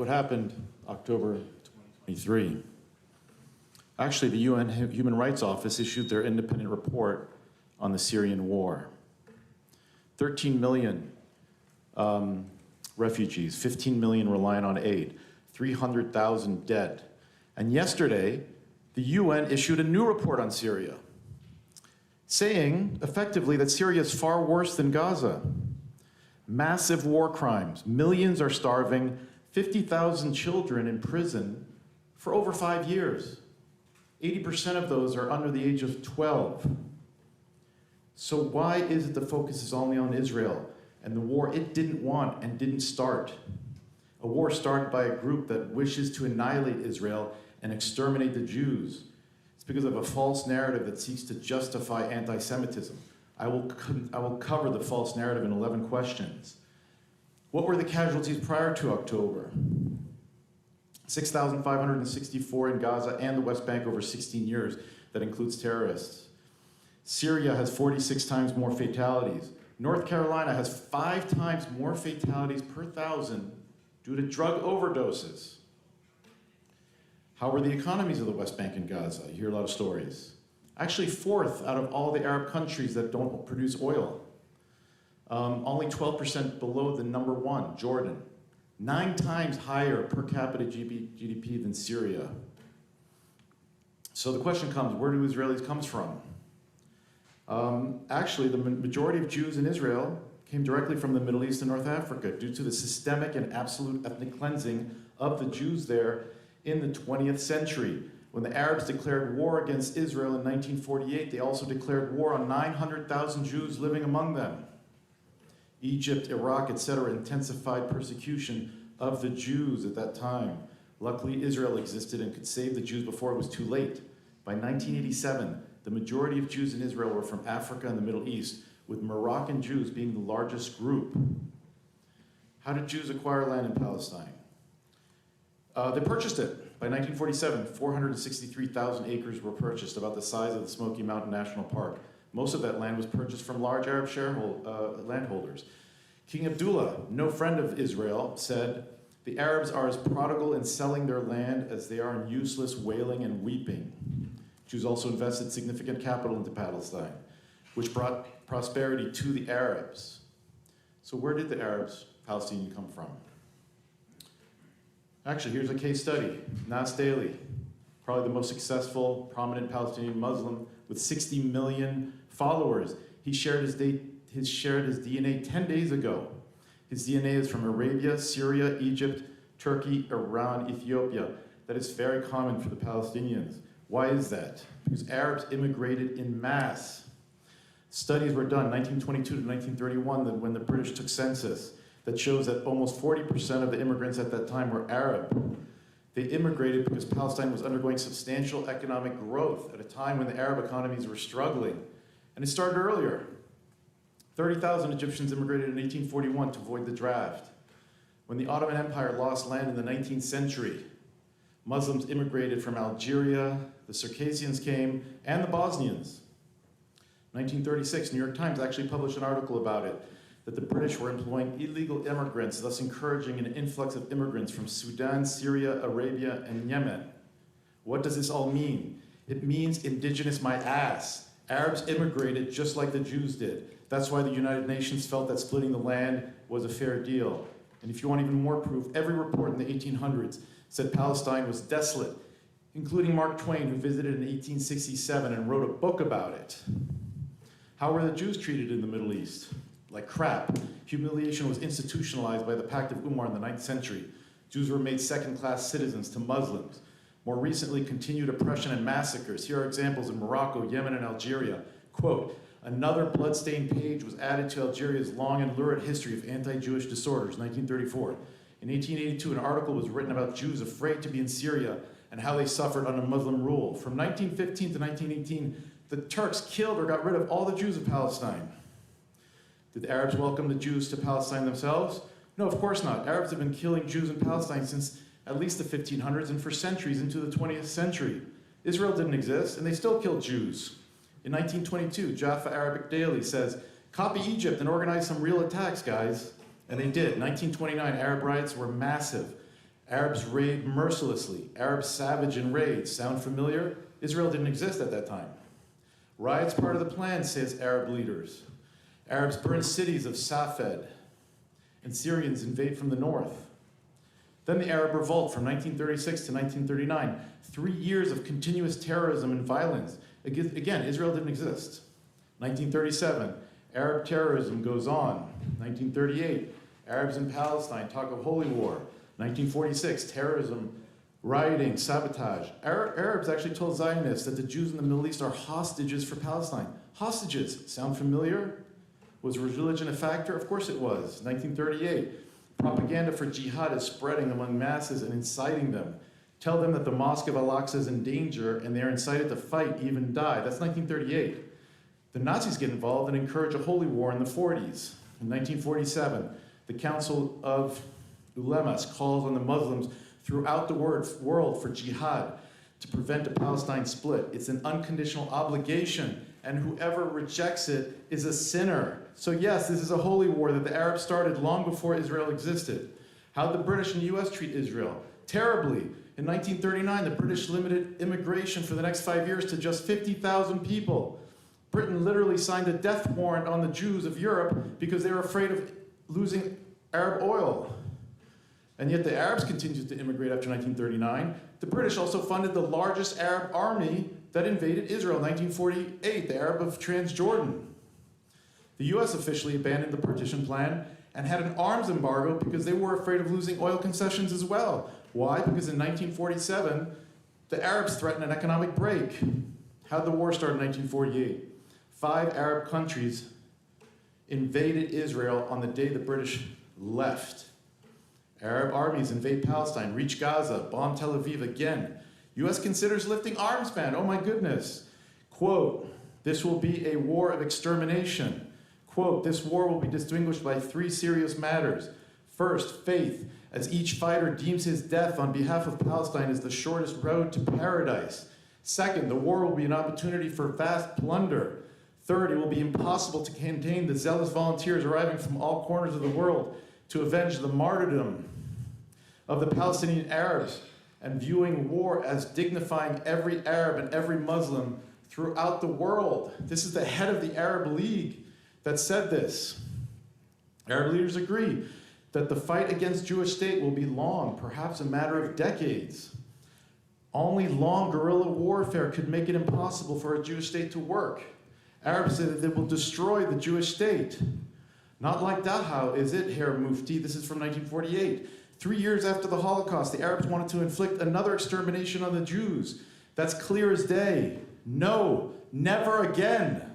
What happened October 2023? Actually, the UN Human Rights Office issued their independent report on the Syrian war. 13 million refugees, 15 million relying on aid, 300,000 dead. And yesterday, the UN issued a new report on Syria, saying effectively that Syria is far worse than Gaza. Massive war crimes, millions are starving, 50,000 children in prison for over 5 years. 80% of those are under the age of 12. So why is it the focus is only on Israel and the war it didn't want and didn't start? A war started by a group that wishes to annihilate Israel and exterminate the Jews. It's because of a false narrative that seeks to justify anti-Semitism. I will cover the false narrative in 11 questions. What were the casualties prior to October? 6,564 in Gaza and the West Bank over 16 years. That includes terrorists. Syria has 46 times more fatalities. North Carolina has 5 times more fatalities per 1,000 due to drug overdoses. How were the economies of the West Bank and Gaza? You hear a lot of stories. Actually 4th out of all the Arab countries that don't produce oil. Only 12% below the number 1, Jordan. 9 times higher per capita GDP than Syria. So the question comes, where do Israelis come from? Actually, the majority of Jews in Israel came directly from the Middle East and North Africa due to the systemic and absolute ethnic cleansing of the Jews there in the 20th century. When the Arabs declared war against Israel in 1948, they also declared war on 900,000 Jews living among them. Egypt, Iraq, etc. intensified persecution of the Jews at that time. Luckily, Israel existed and could save the Jews before it was too late. By 1987, the majority of Jews in Israel were from Africa and the Middle East, with Moroccan Jews being the largest group. How did Jews acquire land in Palestine? They purchased it. By 1947, 463,000 acres were purchased, about the size of the Smoky Mountain National Park. Most of that land was purchased from large Arab landholders. King Abdullah, no friend of Israel, said, "The Arabs are as prodigal in selling their land as they are in useless wailing and weeping." Jews also invested significant capital into Palestine, which brought prosperity to the Arabs. So where did the Arabs, Palestinians, come from? Actually, here's a case study. Nas Daily, probably the most successful, prominent Palestinian Muslim with 60 million followers. He shared his DNA 10 days ago. His DNA is from Arabia, Syria, Egypt, Turkey, Iran, Ethiopia. That is very common for the Palestinians. Why is that? Because Arabs immigrated in mass. Studies were done 1922 to 1931 when the British took census that shows that almost 40% of the immigrants at that time were Arab. They immigrated because Palestine was undergoing substantial economic growth at a time when the Arab economies were struggling. And it started earlier. 30,000 Egyptians immigrated in 1841 to avoid the draft. When the Ottoman Empire lost land in the 19th century, Muslims immigrated from Algeria, the Circassians came, and the Bosnians. 1936, New York Times actually published an article about it, that the British were employing illegal immigrants, thus encouraging an influx of immigrants from Sudan, Syria, Arabia, and Yemen. What does this all mean? It means indigenous my ass. Arabs immigrated just like the Jews did. That's why the United Nations felt that splitting the land was a fair deal. And if you want even more proof, every report in the 1800s said Palestine was desolate, including Mark Twain, who visited in 1867 and wrote a book about it. How were the Jews treated in the Middle East? Like crap. Humiliation was institutionalized by the Pact of Umar in the 9th century. Jews were made second-class citizens to Muslims. More recently, continued oppression and massacres. Here are examples in Morocco, Yemen, and Algeria. Quote, "Another blood-stained page was added to Algeria's long and lurid history of anti-Jewish disorders," 1934. In 1882, an article was written about Jews afraid to be in Syria and how they suffered under Muslim rule. From 1915 to 1918, the Turks killed or got rid of all the Jews of Palestine. Did the Arabs welcome the Jews to Palestine themselves? No, of course not. Arabs have been killing Jews in Palestine since at least the 1500s and for centuries into the 20th century. Israel didn't exist, and they still killed Jews. In 1922, Jaffa Arabic Daily says, "Copy Egypt and organize some real attacks, guys." And they did. 1929, Arab riots were massive. Arabs raid mercilessly. Arabs savage and raid. Sound familiar? Israel didn't exist at that time. Riots part of the plan, says Arab leaders. Arabs burn cities of Safed, and Syrians invade from the north. Then the Arab Revolt from 1936 to 1939. 3 years of continuous terrorism and violence. Again, Israel didn't exist. 1937, Arab terrorism goes on. 1938, Arabs in Palestine talk of holy war. 1946, terrorism, rioting, sabotage. Arabs actually told Zionists that the Jews in the Middle East are hostages for Palestine. Hostages, sound familiar? Was religion a factor? Of course it was. 1938, propaganda for jihad is spreading among masses and inciting them. Tell them that the Mosque of Al-Aqsa is in danger and they're incited to fight, even die. That's 1938. The Nazis get involved and encourage a holy war in the 40s. In 1947, the Council of Ulemas calls on the Muslims throughout the world for jihad to prevent a Palestine split. It's an unconditional obligation, and whoever rejects it is a sinner. So yes, this is a holy war that the Arabs started long before Israel existed. How did the British and the US treat Israel? Terribly. In 1939, the British limited immigration for the next 5 years to just 50,000 people. Britain literally signed a death warrant on the Jews of Europe because they were afraid of losing Arab oil. And yet the Arabs continued to immigrate after 1939. The British also funded the largest Arab army that invaded Israel in 1948, the Arab of Transjordan. The US officially abandoned the partition plan and had an arms embargo because they were afraid of losing oil concessions as well. Why? Because in 1947, the Arabs threatened an economic break. How did the war start in 1948? 5 Arab countries invaded Israel on the day the British left. Arab armies invade Palestine, reach Gaza, bomb Tel Aviv again. US considers lifting arms ban. Oh my goodness. Quote, this will be a war of extermination. Quote, this war will be distinguished by 3 serious matters. First, faith, as each fighter deems his death on behalf of Palestine as the shortest road to paradise. Second, the war will be an opportunity for vast plunder. Third, it will be impossible to contain the zealous volunteers arriving from all corners of the world to avenge the martyrdom of the Palestinian Arabs and viewing war as dignifying every Arab and every Muslim throughout the world. This is the head of the Arab League that said this. Arab leaders agree that the fight against Jewish state will be long, perhaps a matter of decades. Only long guerrilla warfare could make it impossible for a Jewish state to work. Arabs say that they will destroy the Jewish state. Not like Dachau, is it, Herr Mufti? This is from 1948. 3 years after the Holocaust, the Arabs wanted to inflict another extermination on the Jews. That's clear as day. No, never again.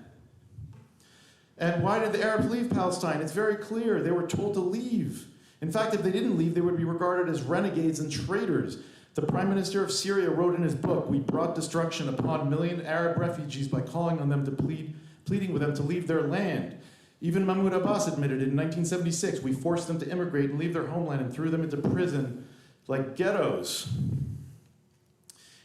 And why did the Arabs leave Palestine? It's very clear. They were told to leave. In fact, if they didn't leave, they would be regarded as renegades and traitors. The Prime Minister of Syria wrote in his book, "We brought destruction upon a million Arab refugees by calling on them to pleading with them to leave their land." Even Mahmoud Abbas admitted it in 1976. "We forced them to immigrate and leave their homeland and threw them into prison like ghettos."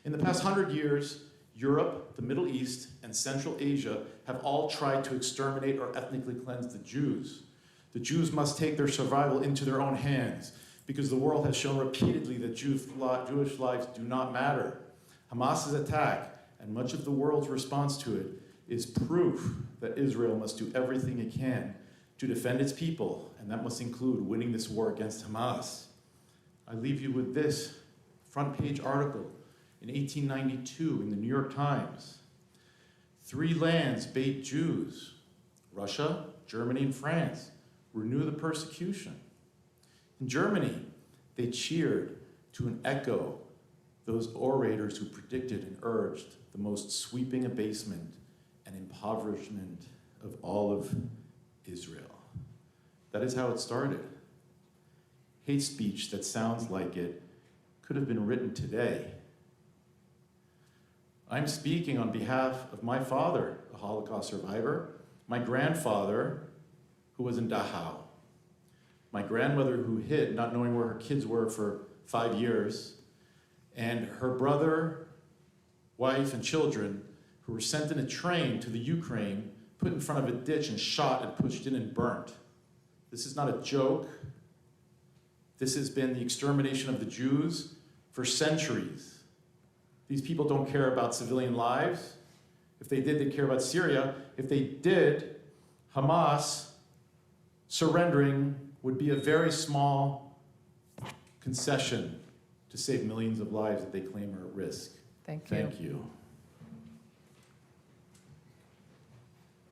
In the past 100 years, Europe, the Middle East, and Central Asia have all tried to exterminate or ethnically cleanse the Jews. The Jews must take their survival into their own hands because the world has shown repeatedly that Jewish lives do not matter. Hamas's attack and much of the world's response to it is proof that Israel must do everything it can to defend its people, and that must include winning this war against Hamas. I leave you with this front page article in 1892 in the New York Times. 3 lands bait Jews, Russia, Germany, and France, renew the persecution. In Germany, they cheered to an echo those orators who predicted and urged the most sweeping abasement and impoverishment of all of Israel. That is how it started. Hate speech that sounds like it could have been written today. I'm speaking on behalf of my father, a Holocaust survivor, my grandfather, who was in Dachau, my grandmother who hid, not knowing where her kids were for 5 years, and her brother, wife, and children who were sent in a train to the Ukraine, put in front of a ditch and shot and pushed in and burnt. This is not a joke. This has been the extermination of the Jews for centuries. These people don't care about civilian lives. If they did, they'd care about Syria. If they did, Hamas surrendering would be a very small concession to save millions of lives that they claim are at risk. Thank you. Thank you.